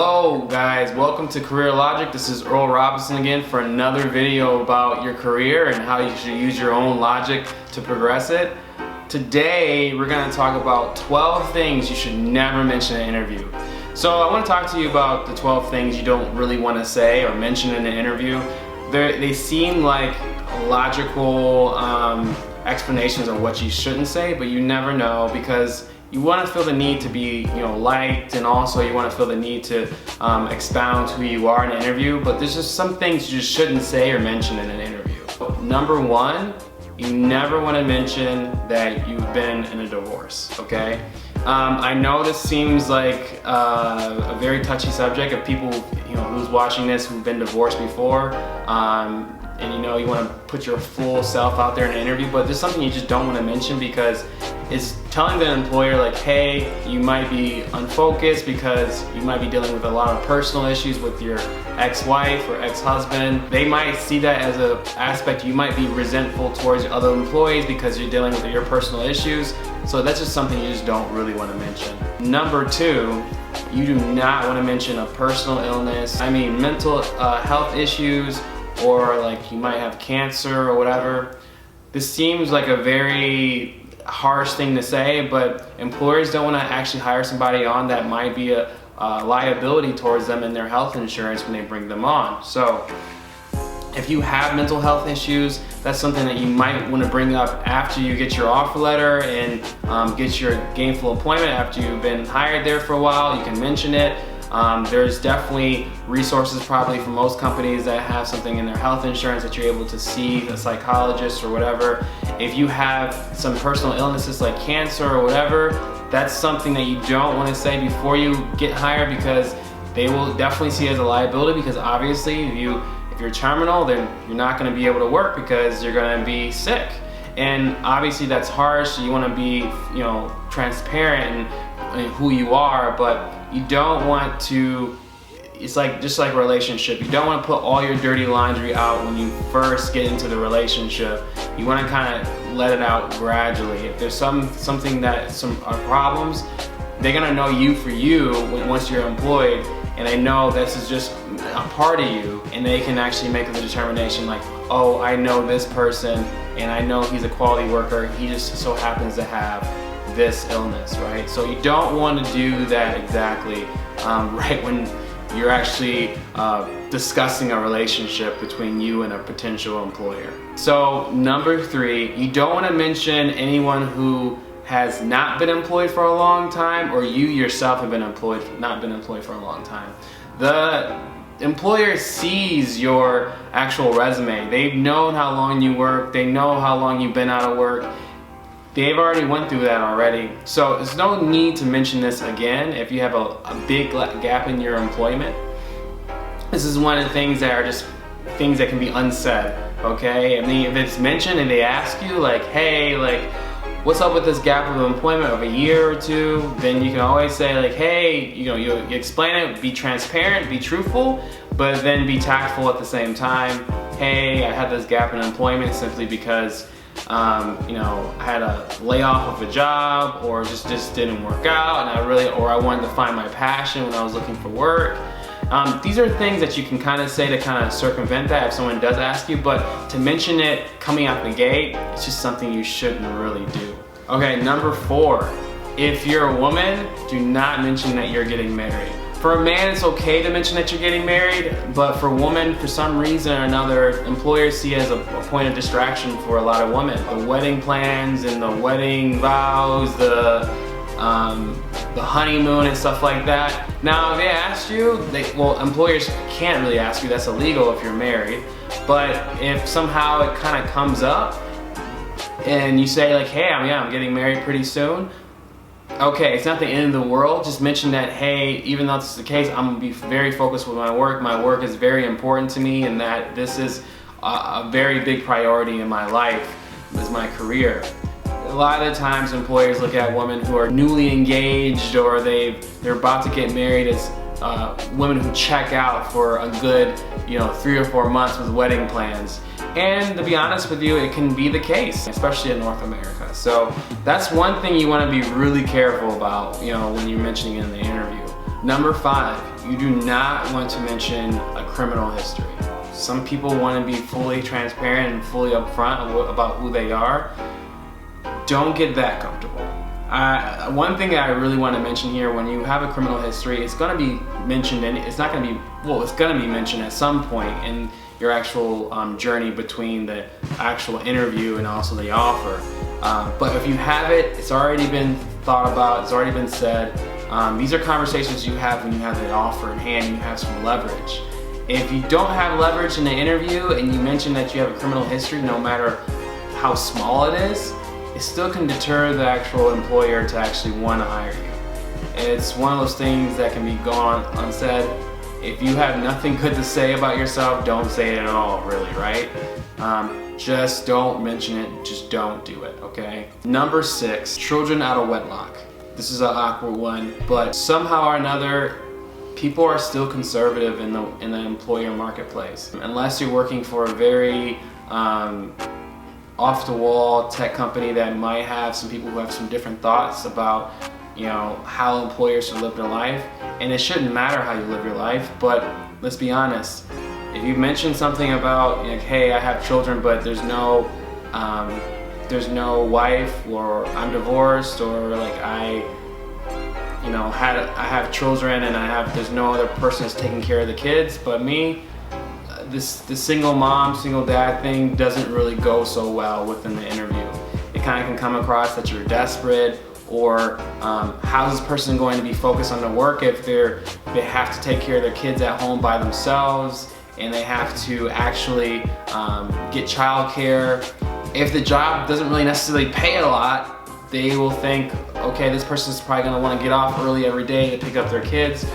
Hello guys, welcome to Career Logic. This is Earl Robinson again for another video about your career and how you should use your own logic to progress it. Today we're going to talk about 12 things you should never mention in an interview. So I want to talk to you about the 12 things you don't really want to say or mention in an interview. They seem like logical explanations of what you shouldn't say, but you never know because you want to feel the need to be, liked, and also you want to feel the need to expound who you are in an interview. But there's just some things you just shouldn't say or mention in an interview. Number one, you never want to mention that you've been in a divorce. Okay? I know this seems like a very touchy subject of people, who's watching this who've been divorced before. And you want to put your full self out there in an interview, but there's something you just don't want to mention because it's telling the employer like, hey, you might be unfocused because you might be dealing with a lot of personal issues with your ex-wife or ex-husband. They might see that as an aspect you might be resentful towards other employees because you're dealing with your personal issues. So that's just something you just don't really want to mention. Number two, you do not want to mention a personal illness. I mean mental health issues, or like you might have cancer or whatever. This seems like a very harsh thing to say, but employers don't want to actually hire somebody on that might be a liability towards them in their health insurance when they bring them on. So if you have mental health issues, that's something that you might want to bring up after you get your offer letter and get your gainful employment. After you've been hired there for a while, you can mention it. There's definitely resources probably for most companies that have something in their health insurance that you're able to see a psychologist or whatever. If you have some personal illnesses like cancer or whatever, that's something that you don't want to say before you get hired because they will definitely see it as a liability, because obviously if you're terminal, then you're not going to be able to work because you're going to be sick. And obviously that's harsh. You want to be, transparent in who you are, but you don't want to, it's like just like a relationship. You don't want to put all your dirty laundry out when you first get into the relationship. You want to kind of let it out gradually. If there's some problems, they're gonna know you for you once you're employed, and they know this is just a part of you, and they can actually make the determination like, oh, I know this person, and I know he's a quality worker. He just so happens to have this illness, right? So you don't want to do that exactly right when you're actually discussing a relationship between you and a potential employer. So number three, you don't want to mention anyone who has not been employed for a long time, or you yourself have not been employed for a long time. The employer sees your actual resume. They've known how long you work. They know how long you've been out of work. They've already went through that already. So there's no need to mention this again if you have a big gap in your employment. This is one of the things that are just things that can be unsaid, okay? I mean, if it's mentioned and they ask you like, hey, like, what's up with this gap of employment of a year or two, then you can always say like, hey, you explain it, be transparent, be truthful, but then be tactful at the same time. Hey, I had this gap in employment simply because I had a layoff of a job, or just didn't work out, and I wanted to find my passion when I was looking for work. These are things that you can kind of say to kind of circumvent that if someone does ask you, but to mention it coming out the gate, it's just something you shouldn't really do. Okay, number four, if you're a woman, do not mention that you're getting married. For a man, it's okay to mention that you're getting married, but for women, for some reason or another, employers see it as a point of distraction for a lot of women. The wedding plans and the wedding vows, the honeymoon and stuff like that. Now, if they ask you, employers can't really ask you, that's illegal if you're married, but if somehow it kind of comes up and you say like, hey, I'm getting married pretty soon, okay, it's not the end of the world. Just mention that, hey, even though this is the case, I'm gonna be very focused with my work. My work is very important to me, and that this is a very big priority in my life, is my career. A lot of the times employers look at women who are newly engaged or they're about to get married as women who check out for a good 3 or 4 months with wedding plans. And to be honest with you, it can be the case, especially in North America. So that's one thing you want to be really careful about, when you're mentioning it in the interview. Number 5, you do not want to mention a criminal history. Some people want to be fully transparent and fully upfront about who they are. Don't get that comfortable. One thing that I really want to mention here, when you have a criminal history, it's going to be mentioned, and it's not going to be, well, it's going to be mentioned at some point in your actual journey between the actual interview and also the offer. But if you have it, it's already been thought about, it's already been said. These are conversations you have when you have the offer in hand, you have some leverage. If you don't have leverage in the interview and you mention that you have a criminal history, no matter how small it is, it still can deter the actual employer to actually want to hire you. It's one of those things that can be gone unsaid. If you have nothing good to say about yourself, don't say it at all, really, right? Just don't mention it, just don't do it, okay? Number 6, children out of wedlock. This is an awkward one, but somehow or another, people are still conservative in the employer marketplace. Unless you're working for a very off-the-wall tech company that might have some people who have some different thoughts about, you know, how employers should live their life. And it shouldn't matter how you live your life, but let's be honest. If you mention something about, like, hey, I have children, but there's no wife, or I'm divorced, or like I have children and there's no other person that's taking care of the kids but me, this single mom, single dad thing doesn't really go so well within the interview. It kind of can come across that you're desperate, or how's this person going to be focused on the work if they have to take care of their kids at home by themselves, and they have to actually get childcare. If the job doesn't really necessarily pay a lot, they will think, okay, this person's probably going to want to get off early every day to pick up their kids.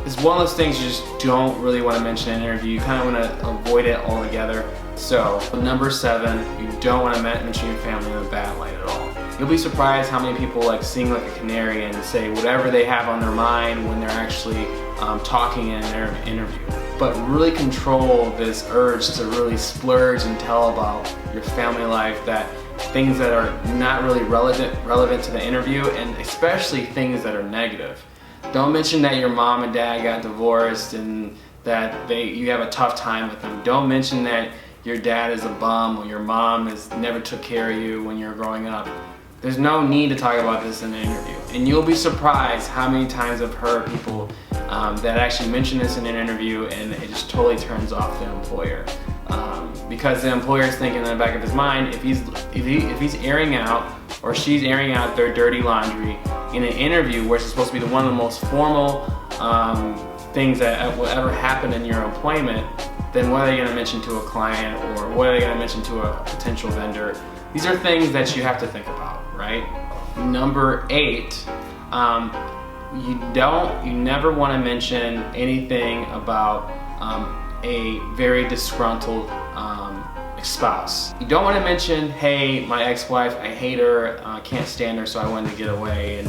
It's one of those things you just don't really want to mention in an interview. You kind of want to avoid it altogether. So, number 7, you don't want to mention your family in a bad light at all. You'll be surprised how many people like sing like a canary and say whatever they have on their mind when they're actually talking in an interview. But really control this urge to really splurge and tell about your family life, that things that are not really relevant to the interview, and especially things that are negative. Don't mention that your mom and dad got divorced and that you have a tough time with them. Don't mention that your dad is a bum or your mom never took care of you when you were growing up. There's no need to talk about this in an interview. And you'll be surprised how many times I've heard people that actually mention this in an interview, and it just totally turns off the employer. Because the employer's thinking in the back of his mind, if he's airing out or she's airing out their dirty laundry in an interview where it's supposed to be one of the most formal things that will ever happen in your employment, then what are they going to mention to a client, or what are they going to mention to a potential vendor? These are things that you have to think about, right? Number 8, you never want to mention anything about a very disgruntled spouse. You don't want to mention, hey, my ex-wife, I hate her, can't stand her, so I wanted to get away, and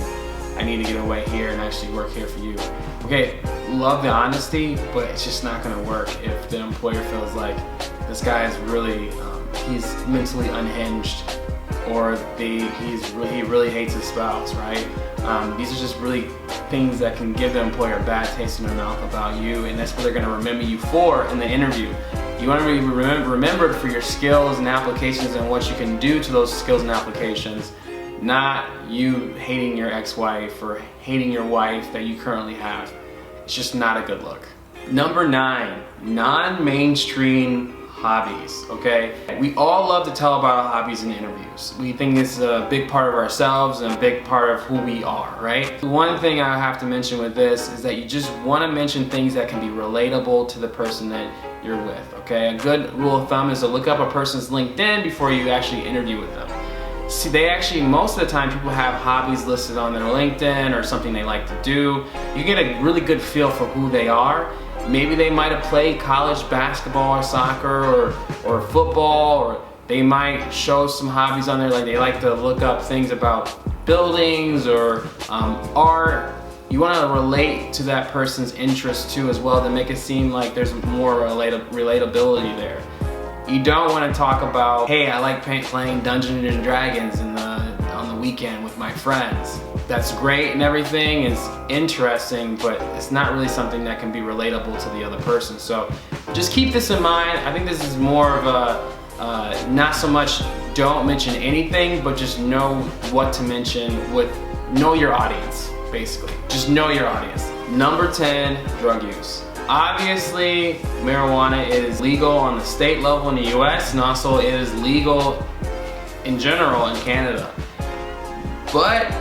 I need to get away here and actually work here for you. Okay, love the honesty, but it's just not going to work if the employer feels like this guy is really, he's mentally unhinged, or he really hates his spouse, right? These are just really things that can give the employer a bad taste in their mouth about you, and that's what they're going to remember you for in the interview. You want to be remembered for your skills and applications and what you can do to those skills and applications, not you hating your ex-wife or hating your wife that you currently have. It's just not a good look. Number 9, non-mainstream hobbies, okay? We all love to tell about our hobbies in interviews. We think it's a big part of ourselves and a big part of who we are, right? One thing I have to mention with this is that you just want to mention things that can be relatable to the person that you're with, okay? A good rule of thumb is to look up a person's LinkedIn before you actually interview with them. See, most of the time people have hobbies listed on their LinkedIn or something they like to do. You get a really good feel for who they are. Maybe they might have played college basketball or soccer or football, or they might show some hobbies on there, like they like to look up things about buildings or art. You want to relate to that person's interests too as well, to make it seem like there's more relatability there. You don't want to talk about, hey, I like playing Dungeons and Dragons on the weekend with my friends. That's great and everything, it's interesting, but it's not really something that can be relatable to the other person. So just keep this in mind. I think this is more of a, not so much don't mention anything, but just know what to mention know your audience, basically. Just know your audience. Number 10, drug use. Obviously, marijuana is legal on the state level in the US, and also it is legal in general in Canada. But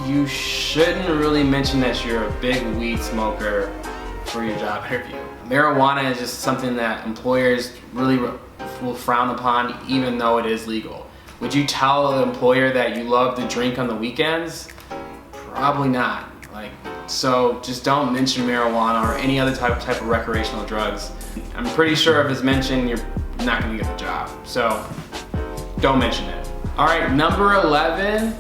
you shouldn't really mention that you're a big weed smoker for your job interview. Marijuana is just something that employers really will frown upon, even though it is legal. Would you tell the employer that you love to drink on the weekends? Probably not. So just don't mention marijuana or any other type of recreational drugs. I'm pretty sure if it's mentioned, you're not gonna get the job. So don't mention it. All right, number 11,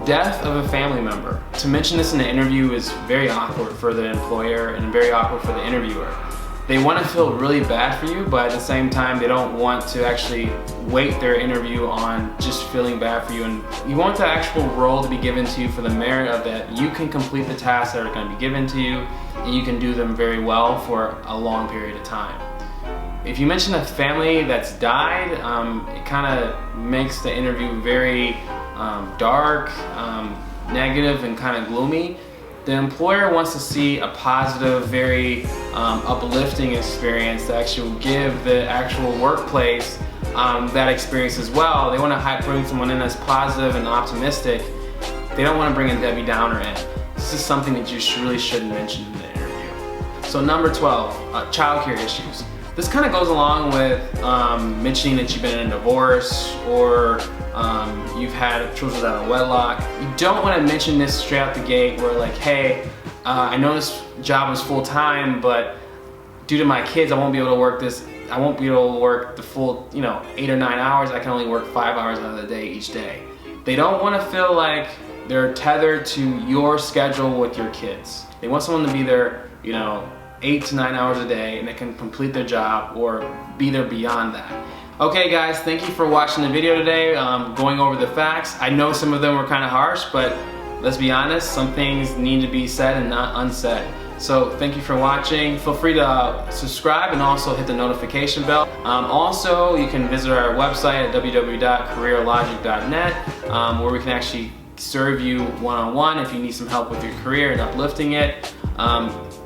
death of a family member. To mention this in an interview is very awkward for the employer and very awkward for the interviewer. They want to feel really bad for you, but at the same time, they don't want to actually weight their interview on just feeling bad for you. And you want the actual role to be given to you for the merit of that you can complete the tasks that are going to be given to you, and you can do them very well for a long period of time. If you mention a family that's died, it kind of makes the interview very dark, negative, and kind of gloomy. The employer wants to see a positive, very uplifting experience that actually will give the actual workplace that experience as well. They want to bring someone in that's positive and optimistic. They don't want to bring a Debbie Downer in. This is something that you really shouldn't mention in the interview. So number 12, childcare issues. This kind of goes along with mentioning that you've been in a divorce or you've had children out of wedlock. You don't want to mention this straight out the gate where like, hey, I know this job is full-time, but due to my kids, I won't be able to work the full, 8 or 9 hours. I can only work 5 hours out of the day each day. They don't want to feel like they're tethered to your schedule with your kids. They want someone to be there, 8 to 9 hours a day, and they can complete their job or be there beyond that. Okay guys, thank you for watching the video today, going over the facts. I know some of them were kind of harsh, but let's be honest, some things need to be said and not unsaid. So thank you for watching. Feel free to subscribe and also hit the notification bell. Also, you can visit our website at www.careerlogic.net where we can actually serve you one-on-one if you need some help with your career and uplifting it.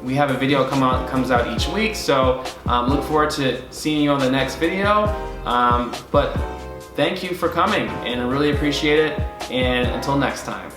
We have a video comes out each week, so look forward to seeing you on the next video. But thank you for coming, and I really appreciate it. And until next time.